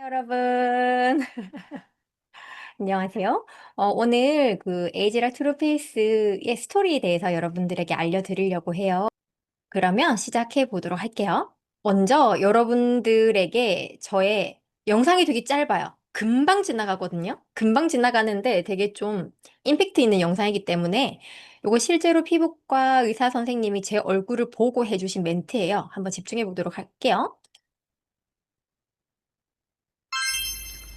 여러분. 안녕하세요. 오늘 그 에이지락 트루페이스의 스토리에 대해서 여러분들에게 알려드리려고 해요. 그러면 시작해 보도록 할게요. 먼저 여러분들에게 저의 영상이 되게 짧아요. 금방 지나가거든요. 금방 지나가는데 되게 좀 임팩트 있는 영상이기 때문에 이거 실제로 피부과 의사 선생님이 제 얼굴을 보고 해주신 멘트예요. 한번 집중해 보도록 할게요.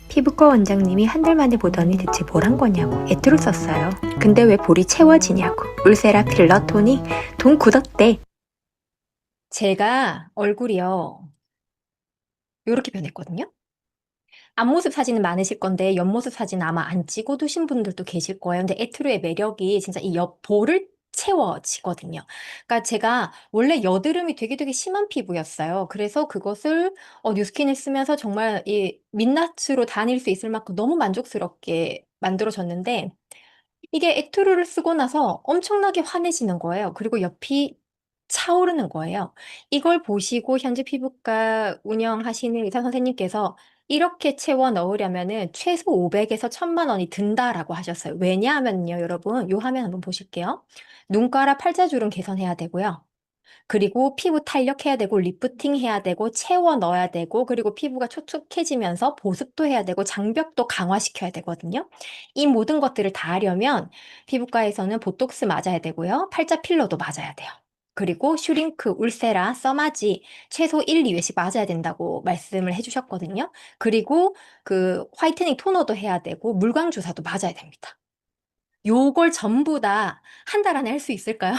피부과 원장님이 한 달 만에 보더니 대체 뭘 한 거냐고 애투를 썼어요. 근데 왜 볼이 채워지냐고. 울세라 필러 토닉 돈 굳었대. 제가 얼굴이요. 요렇게 변했거든요. 앞모습 사진은 많으실 건데 옆모습 사진 아마 안 찍어 두신 분들도 계실 거예요. 근데 에투르의 매력이 진짜 이 옆볼을 채워지거든요. 그러니까 제가 원래 여드름이 되게 심한 피부였어요. 그래서 그것을 뉴스킨을 쓰면서 정말 이 민낯으로 다닐 수 있을 만큼 너무 만족스럽게 만들어졌는데 이게 에투르를 쓰고 나서 엄청나게 환해지는 거예요. 그리고 옆이 차오르는 거예요. 이걸 보시고 현재 피부과 운영하시는 의사 선생님께서 이렇게 채워 넣으려면은 최소 500에서 1000만 원이 든다라고 하셨어요. 왜냐하면요, 여러분, 요 화면 한번 보실게요. 눈가라 팔자주름 개선해야 되고요. 그리고 피부 탄력해야 되고 리프팅 해야 되고 채워 넣어야 되고 그리고 피부가 촉촉해지면서 보습도 해야 되고 장벽도 강화시켜야 되거든요. 이 모든 것들을 다 하려면 피부과에서는 보톡스 맞아야 되고요. 팔자 필러도 맞아야 돼요. 그리고 슈링크, 울세라, 써마지 최소 1, 2회씩 맞아야 된다고 말씀을 해주셨거든요. 그리고 그 화이트닝 토너도 해야 되고 물광 주사도 맞아야 됩니다. 요걸 전부 다 한 달 안에 할 수 있을까요?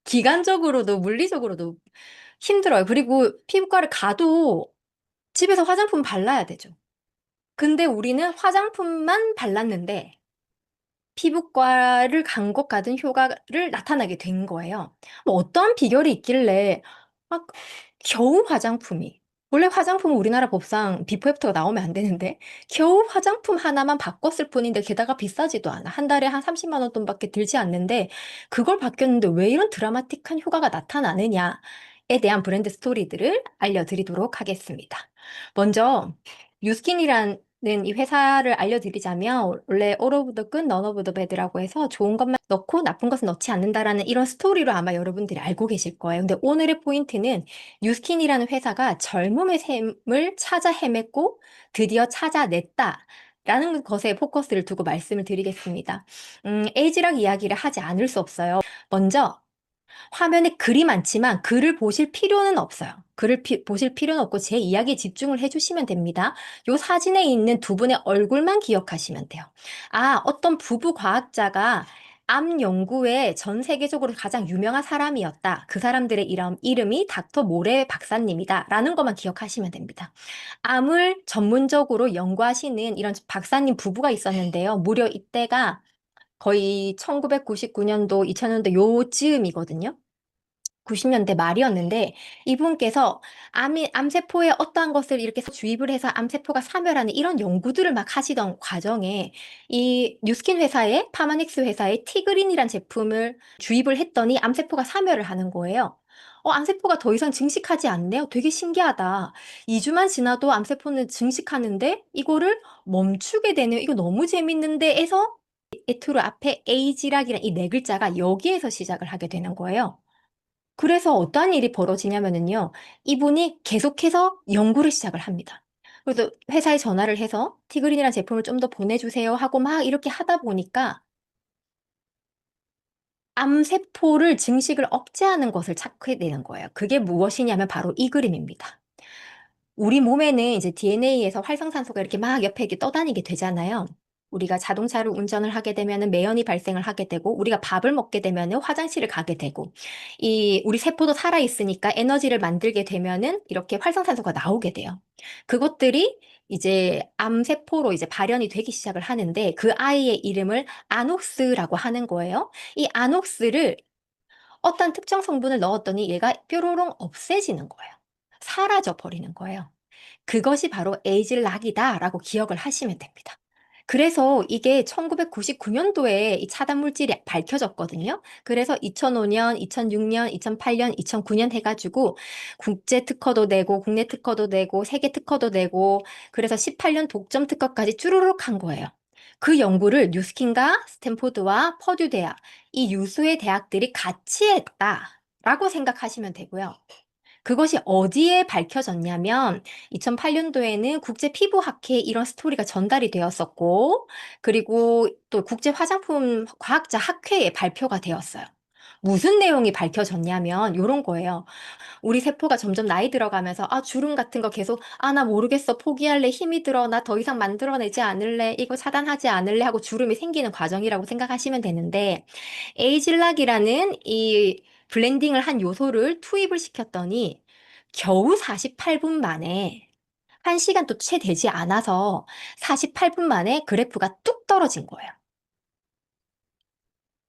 기간적으로도 물리적으로도 힘들어요. 그리고 피부과를 가도 집에서 화장품 발라야 되죠. 근데 우리는 화장품만 발랐는데 피부과를 간 것 같은 효과를 나타나게 된 거예요. 뭐 어떤 비결이 있길래 막 겨우 화장품이 원래 화장품은 우리나라 법상 비포 애프터가 나오면 안 되는데 겨우 화장품 하나만 바꿨을 뿐인데 게다가 비싸지도 않아. 한 달에 한 30만 원 돈밖에 들지 않는데 그걸 바뀌었는데 왜 이런 드라마틱한 효과가 나타나느냐에 대한 브랜드 스토리들을 알려드리도록 하겠습니다. 먼저 뉴스킨이라는 이 회사를 알려드리자면 원래 all of the good, none of the bad라고 해서 좋은 것만 넣고 나쁜 것은 넣지 않는다라는 이런 스토리로 아마 여러분들이 알고 계실 거예요. 근데 오늘의 포인트는 뉴스킨이라는 회사가 젊음의 샘을 찾아 헤맸고 드디어 찾아냈다. 라는 것에 포커스를 두고 말씀을 드리겠습니다. 에이지락 이야기를 하지 않을 수 없어요. 먼저 화면에 글이 많지만 글을 보실 필요는 없어요. 글을 보실 필요는 없고 제 이야기에 집중을 해주시면 됩니다. 요 사진에 있는 두 분의 얼굴만 기억하시면 돼요. 아, 어떤 부부 과학자가 암 연구에 전 세계적으로 가장 유명한 사람이었다. 그 사람들의 이름이 닥터 모레 박사님이다. 라는 것만 기억하시면 됩니다. 암을 전문적으로 연구하시는 이런 박사님 부부가 있었는데요. 무려 이때가 거의 1999년도, 2000년도 요즈음이거든요. 90년대 말이었는데 이분께서 암세포에 어떠한 것을 이렇게 주입을 해서 암세포가 사멸하는 이런 연구들을 막 하시던 과정에 이 뉴스킨 회사의 파마닉스 회사의 티그린이란 제품을 주입을 했더니 암세포가 사멸을 하는 거예요. 암세포가 더 이상 증식하지 않네요. 되게 신기하다. 2주만 지나도 암세포는 증식하는데 이거를 멈추게 되네요. 이거 너무 재밌는데 해서 에투르 앞에 에이지락이란 이 네 글자가 여기에서 시작을 하게 되는 거예요. 그래서 어떠한 일이 벌어지냐면은요, 이분이 계속해서 연구를 시작을 합니다. 그래서 회사에 전화를 해서 티그린이라는 제품을 좀 더 보내주세요 하고 막 이렇게 하다 보니까 암세포를 증식을 억제하는 것을 찾게 되는 거예요. 그게 무엇이냐면 바로 이 그림입니다. 우리 몸에는 이제 DNA에서 활성산소가 이렇게 막 옆에 이렇게 떠다니게 되잖아요. 우리가 자동차를 운전을 하게 되면은 매연이 발생을 하게 되고, 우리가 밥을 먹게 되면은 화장실을 가게 되고, 우리 세포도 살아있으니까 에너지를 만들게 되면은 이렇게 활성산소가 나오게 돼요. 그것들이 이제 암세포로 이제 발현이 되기 시작을 하는데, 그 아이의 이름을 아녹스라고 하는 거예요. 이 아녹스를 어떤 특정 성분을 넣었더니 얘가 뾰로롱 없애지는 거예요. 사라져 버리는 거예요. 그것이 바로 에이즐락이다라고 기억을 하시면 됩니다. 그래서 이게 1999년도에 이 차단 물질이 밝혀졌거든요. 그래서 2005년, 2006년, 2008년, 2009년 해가지고 국제 특허도 내고 국내 특허도 내고 세계 특허도 내고 그래서 18년 독점 특허까지 쭈루룩 한 거예요. 그 연구를 뉴스킨과 스탠포드와 퍼듀 대학, 이 유수의 대학들이 같이 했다라고 생각하시면 되고요. 그것이 어디에 밝혀졌냐면 2008년도에는 국제 피부학회에 이런 스토리가 전달이 되었었고, 그리고 또 국제 화장품 과학자 학회에 발표가 되었어요. 무슨 내용이 밝혀졌냐면 이런 거예요. 우리 세포가 점점 나이 들어가면서 주름 같은 거 계속 나 모르겠어 포기할래 힘이 들어 나 더 이상 만들어내지 않을래 이거 차단하지 않을래 하고 주름이 생기는 과정이라고 생각하시면 되는데 에이즐락이라는 이 블렌딩을 한 요소를 투입을 시켰더니 겨우 48분 만에 1시간도 채 되지 않아서 48분 만에 그래프가 뚝 떨어진 거예요.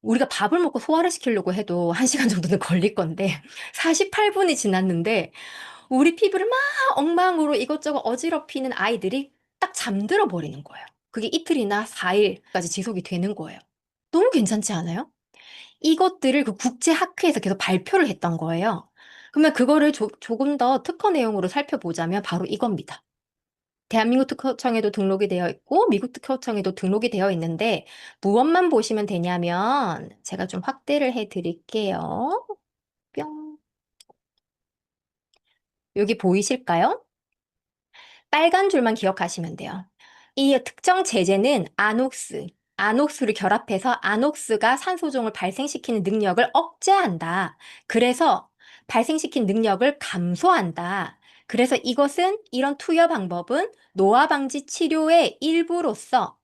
우리가 밥을 먹고 소화를 시키려고 해도 1시간 정도는 걸릴 건데 48분이 지났는데 우리 피부를 막 엉망으로 이것저것 어지럽히는 아이들이 딱 잠들어 버리는 거예요. 그게 이틀이나 4일까지 지속이 되는 거예요. 너무 괜찮지 않아요? 이것들을 그 국제학회에서 계속 발표를 했던 거예요. 그러면 그거를 조금 더 특허 내용으로 살펴보자면 바로 이겁니다. 대한민국 특허청에도 등록이 되어 있고 미국 특허청에도 등록이 되어 있는데 무엇만 보시면 되냐면 제가 좀 확대를 해 드릴게요. 뿅. 여기 보이실까요? 빨간 줄만 기억하시면 돼요. 이 특정 제제는 아녹스를 결합해서 아녹스가 산소종을 발생시키는 능력을 억제한다. 그래서 발생시킨 능력을 감소한다. 그래서 이런 투여 방법은 노화 방지 치료의 일부로서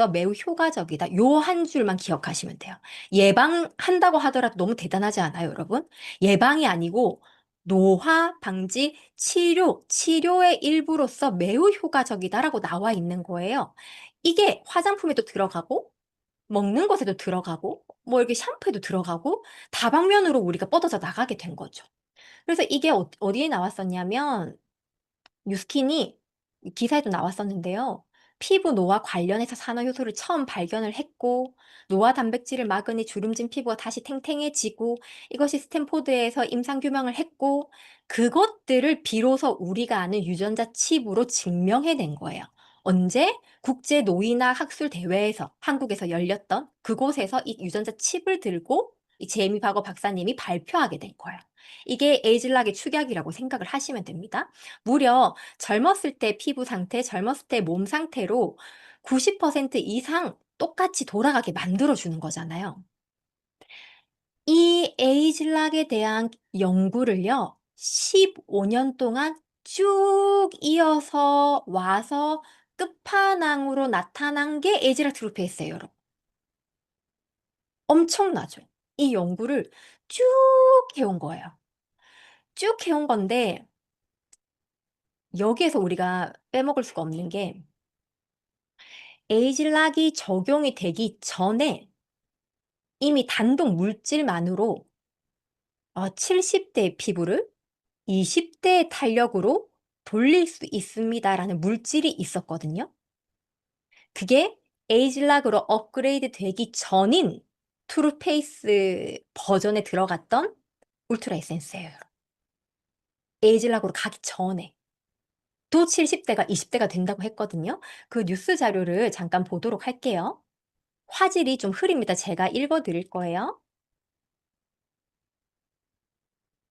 매우 효과적이다. 요 한 줄만 기억하시면 돼요. 예방한다고 하더라도 너무 대단하지 않아요, 여러분? 예방이 아니고 노화 방지 치료의 일부로서 매우 효과적이다라고 나와 있는 거예요. 이게 화장품에도 들어가고, 먹는 것에도 들어가고, 뭐 이렇게 샴푸에도 들어가고, 다방면으로 우리가 뻗어져 나가게 된 거죠. 그래서 이게 어디에 나왔었냐면, 뉴스킨이 기사에도 나왔었는데요. 피부 노화 관련해서 산화효소를 처음 발견을 했고, 노화 단백질을 막으니 주름진 피부가 다시 탱탱해지고, 이것이 스탠포드에서 임상규명을 했고, 그것들을 비로소 우리가 아는 유전자 칩으로 증명해낸 거예요. 언제? 국제 노인학 학술 대회에서 한국에서 열렸던 그곳에서 이 유전자 칩을 들고 이 제이미 바거 박사님이 발표하게 된 거예요. 이게 에이즐락의 축약이라고 생각을 하시면 됩니다. 무려 젊었을 때 피부 상태, 젊었을 때 몸 상태로 90% 이상 똑같이 돌아가게 만들어주는 거잖아요. 이 에이즐락에 대한 연구를요, 15년 동안 쭉 이어서 와서 끝판왕으로 나타난 게 에이즐락 트루페이스예요, 여러분. 엄청나죠? 이 연구를 쭉 해온 거예요. 쭉 해온 건데, 여기에서 우리가 빼먹을 수가 없는 게, 에이즐락이 적용이 되기 전에 이미 단독 물질만으로 70대 피부를 20대의 탄력으로 돌릴 수 있습니다라는 물질이 있었거든요. 그게 에이즐락으로 업그레이드 되기 전인 투르페이스 버전에 들어갔던 울트라 에센스예요. 에이즐락으로 가기 전에. 또 70대가 20대가 된다고 했거든요. 그 뉴스 자료를 잠깐 보도록 할게요. 화질이 좀 흐립니다. 제가 읽어 드릴 거예요.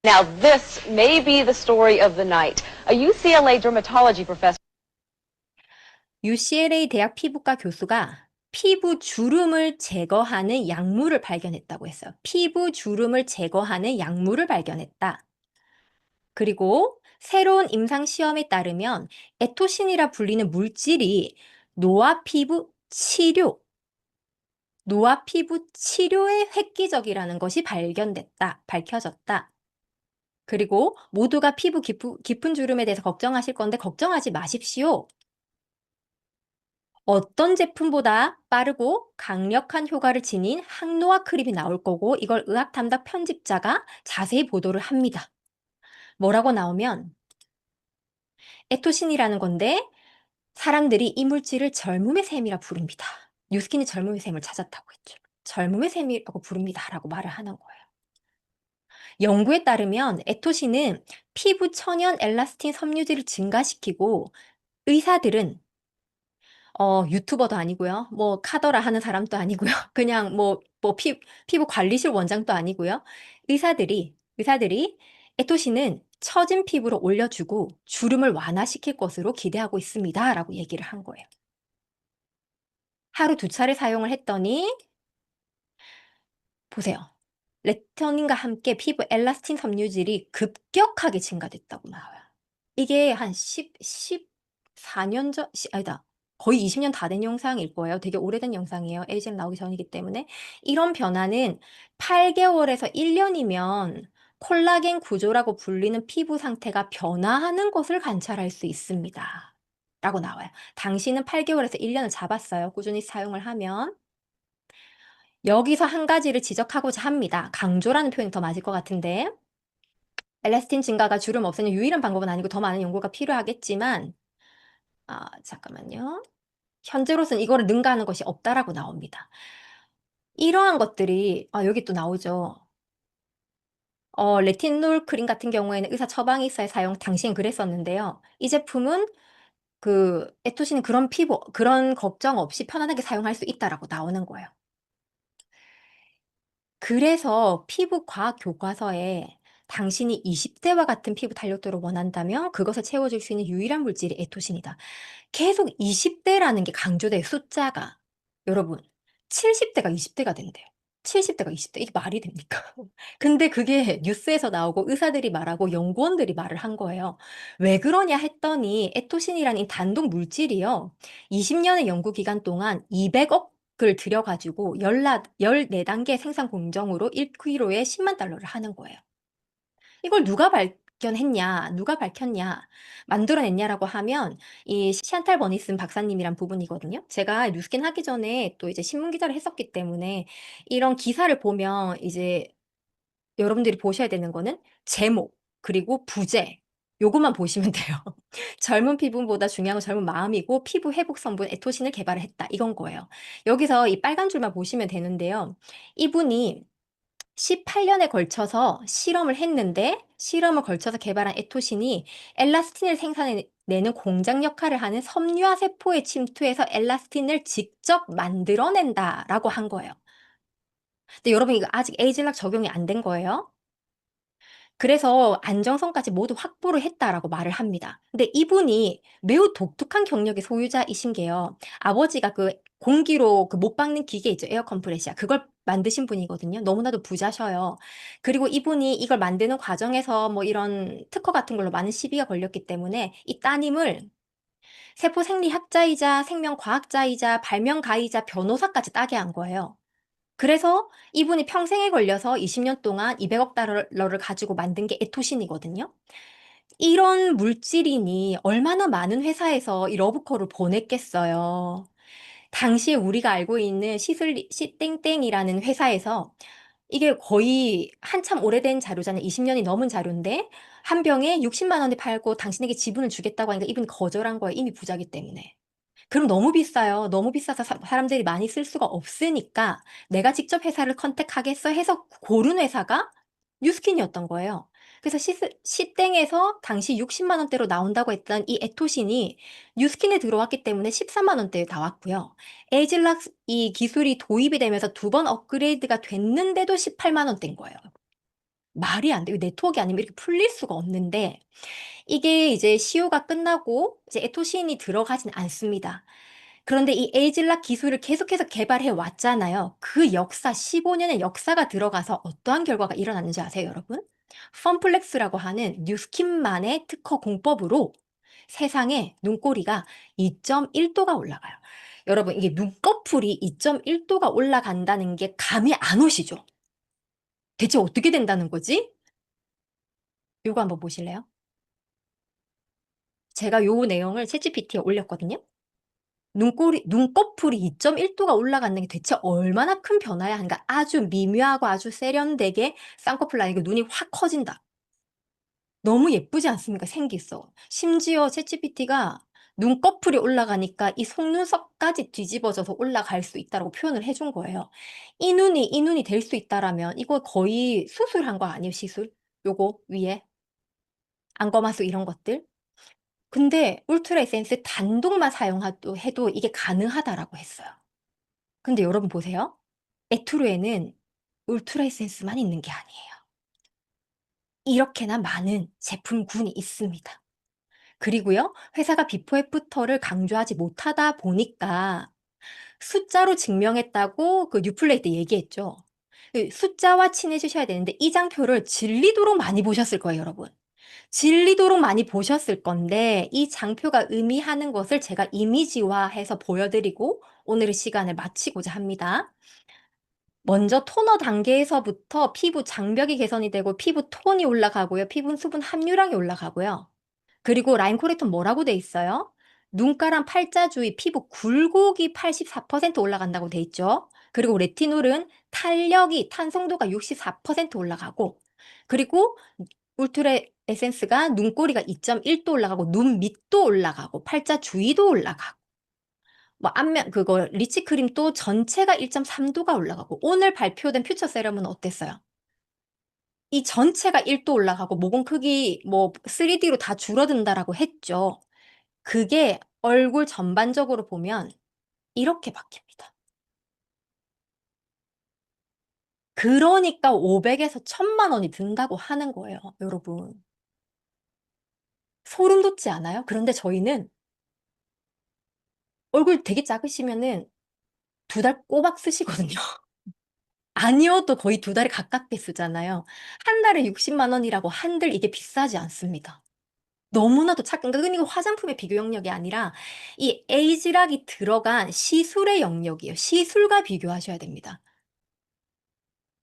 Now, this may be the story of the night. A UCLA dermatology professor. UCLA 대학 피부과 교수가 피부 주름을 제거하는 약물을 발견했다고 했어요. 피부 주름을 제거하는 약물을 발견했다. 그리고 새로운 임상 시험에 따르면 에토신이라 불리는 물질이 노화 피부 치료에 획기적이라는 것이 밝혀졌다. 그리고 모두가 피부 깊은 주름에 대해서 걱정하실 건데 걱정하지 마십시오. 어떤 제품보다 빠르고 강력한 효과를 지닌 항노화 크림이 나올 거고 이걸 의학 담당 편집자가 자세히 보도를 합니다. 뭐라고 나오면 에토신이라는 건데 사람들이 이 물질을 젊음의 샘이라 부릅니다. 뉴스킨이 젊음의 샘을 찾았다고 했죠. 젊음의 샘이라고 부릅니다라고 말을 하는 거예요. 연구에 따르면 에토신은 피부 천연 엘라스틴 섬유질을 증가시키고 의사들은 유튜버도 아니고요. 뭐 카더라 하는 사람도 아니고요. 그냥 피부 관리실 원장도 아니고요. 의사들이 에토신은 처진 피부로 올려주고 주름을 완화시킬 것으로 기대하고 있습니다라고 얘기를 한 거예요. 하루 2차례 사용을 했더니 보세요. 레티논과 함께 피부 엘라스틴 섬유질이 급격하게 증가됐다고 나와요. 이게 한 14년 전, 아니다. 거의 20년 다 된 영상일 거예요. 되게 오래된 영상이에요. LGN 나오기 전이기 때문에. 이런 변화는 8개월에서 1년이면 콜라겐 구조라고 불리는 피부 상태가 변화하는 것을 관찰할 수 있습니다. 라고 나와요. 당신은 8개월에서 1년을 잡았어요. 꾸준히 사용을 하면. 여기서 한 가지를 지적하고자 합니다. 강조라는 표현이 더 맞을 것 같은데. 엘라스틴 증가가 주름 없애는 유일한 방법은 아니고 더 많은 연구가 필요하겠지만, 잠깐만요. 현재로서는 이거를 능가하는 것이 없다라고 나옵니다. 이러한 것들이, 여기 또 나오죠. 레티놀 크림 같은 경우에는 의사 처방이 있어야 사용, 당시엔 그랬었는데요. 이 제품은 에토신은 그런 걱정 없이 편안하게 사용할 수 있다라고 나오는 거예요. 그래서 피부 과학 교과서에 당신이 20대와 같은 피부 탄력도를 원한다면 그것을 채워줄 수 있는 유일한 물질이 에토신이다. 계속 20대라는 게 강조돼요, 숫자가. 여러분, 70대가 20대가 된대요. 70대가 20대. 이게 말이 됩니까? 근데 그게 뉴스에서 나오고 의사들이 말하고 연구원들이 말을 한 거예요. 왜 그러냐 했더니 에토신이라는 이 단독 물질이요. 20년의 연구 기간 동안 200억을 들여가지고 14단계 생산 공정으로 1kg에 10만 달러를 하는 거예요. 이걸 누가 발견했냐, 누가 밝혔냐, 만들어냈냐라고 하면 이 샨탈 버니슨 박사님이란 부분이거든요. 제가 뉴스킨 하기 전에 또 이제 신문 기자를 했었기 때문에 이런 기사를 보면 이제 여러분들이 보셔야 되는 거는 제목, 그리고 부제, 요것만 보시면 돼요. 젊은 피부보다 중요한 건 젊은 마음이고 피부 회복 성분 에토신을 개발을 했다. 이건 거예요. 여기서 이 빨간 줄만 보시면 되는데요. 이분이 18년에 걸쳐서 실험을 했는데 실험을 걸쳐서 개발한 에토신이 엘라스틴을 생산해내는 공장 역할을 하는 섬유화 세포에 침투해서 엘라스틴을 직접 만들어낸다라고 한 거예요. 근데 여러분 이거 아직 에이즐락 적용이 안 된 거예요. 그래서 안정성까지 모두 확보를 했다라고 말을 합니다. 근데 이분이 매우 독특한 경력의 소유자이신 게요. 아버지가 그 공기로 그 못 박는 기계 있죠. 에어 컴프레시아. 그걸 만드신 분이거든요. 너무나도 부자셔요. 그리고 이분이 이걸 만드는 과정에서 뭐 이런 특허 같은 걸로 많은 시비가 걸렸기 때문에 이 따님을 세포 생리학자이자 생명과학자이자 발명가이자 변호사까지 따게 한 거예요. 그래서 이분이 평생에 걸려서 20년 동안 200억 달러를 가지고 만든 게 에토신이거든요. 이런 물질이니 얼마나 많은 회사에서 이 러브콜을 보냈겠어요. 당시에 우리가 알고 있는 시땡땡이라는 회사에서 이게 거의 한참 오래된 자료잖아요. 20년이 넘은 자료인데 한 병에 60만 원에 팔고 당신에게 지분을 주겠다고 하니까 이분이 거절한 거예요. 이미 부자기 때문에. 그럼 너무 비싸요. 너무 비싸서 사람들이 많이 쓸 수가 없으니까 내가 직접 회사를 컨택하겠어 해서 고른 회사가 뉴스킨이었던 거예요. 그래서 시땡에서 당시 60만 원대로 나온다고 했던 이 에토신이 뉴스킨에 들어왔기 때문에 13만 원대에 나왔고요. 에이즐락 이 기술이 도입이 되면서 2번 업그레이드가 됐는데도 18만 원대인 거예요. 말이 안 돼요. 네트워크가 아니면 이렇게 풀릴 수가 없는데 이게 이제 시효가 끝나고 이제 에토신이 들어가진 않습니다. 그런데 이 에이즐락 기술을 계속해서 개발해 왔잖아요. 그 역사, 15년의 역사가 들어가서 어떠한 결과가 일어났는지 아세요, 여러분? 펌플렉스라고 하는 뉴스킨만의 특허 공법으로 세상에 눈꼬리가 2.1도가 올라가요. 여러분, 이게 눈꺼풀이 2.1도가 올라간다는 게 감이 안 오시죠? 대체 어떻게 된다는 거지? 요거 한번 보실래요? 제가 요 내용을 챗GPT에 올렸거든요. 눈꺼풀이 2.1도가 올라가는 게 대체 얼마나 큰 변화야 하는가. 아주 미묘하고 아주 세련되게 쌍꺼풀 라인이 눈이 확 커진다. 너무 예쁘지 않습니까? 생기서. 심지어 챗GPT가 눈꺼풀이 올라가니까 이 속눈썹까지 뒤집어져서 올라갈 수 있다라고 표현을 해준 거예요. 이 눈이 될 수 있다라면 이거 거의 수술한 거 아니에요, 시술? 요거 위에 안검하수 이런 것들. 근데 울트라 에센스 단독만 사용해도 해도 이게 가능하다라고 했어요. 근데 여러분 보세요. 에투르에는 울트라 에센스만 있는 게 아니에요. 이렇게나 많은 제품군이 있습니다. 그리고요, 회사가 비포 애프터를 강조하지 못하다 보니까 숫자로 증명했다고 그 뉴플레이 때 얘기했죠. 그 숫자와 친해지셔야 되는데 이 장표를 질리도록 많이 보셨을 거예요, 여러분. 질리도록 많이 보셨을 건데 이 장표가 의미하는 것을 제가 이미지화해서 보여드리고 오늘의 시간을 마치고자 합니다. 먼저 토너 단계에서부터 피부 장벽이 개선이 되고 피부 톤이 올라가고요. 피부 수분 함유량이 올라가고요. 그리고 라인 코렉톤 뭐라고 돼 있어요? 눈가랑 팔자 주위 피부 굴곡이 84% 올라간다고 돼 있죠. 그리고 레티놀은 탄력이 탄성도가 64% 올라가고 그리고 울트라 에센스가 눈꼬리가 2.1도 올라가고 눈 밑도 올라가고 팔자 주위도 올라가고 뭐 안면 그거 리치 크림도 전체가 1.3도가 올라가고 오늘 발표된 퓨처 세럼은 어땠어요? 이 전체가 1도 올라가고 모공 크기 뭐 3D로 다 줄어든다라고 했죠. 그게 얼굴 전반적으로 보면 이렇게 바뀝니다. 그러니까 500에서 1000만 원이 든다고 하는 거예요, 여러분. 소름 돋지 않아요? 그런데 저희는 얼굴 되게 작으시면은 2달 꼬박 쓰시거든요. 아니어도 거의 2달에 가깝게 쓰잖아요. 한 달에 60만 원이라고 한들 이게 비싸지 않습니다. 너무나도 그러니까 이거 화장품의 비교 영역이 아니라 이 에이지락이 들어간 시술의 영역이에요. 시술과 비교하셔야 됩니다.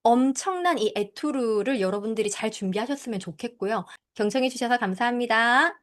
엄청난 이 에투르를 여러분들이 잘 준비하셨으면 좋겠고요. 경청해 주셔서 감사합니다.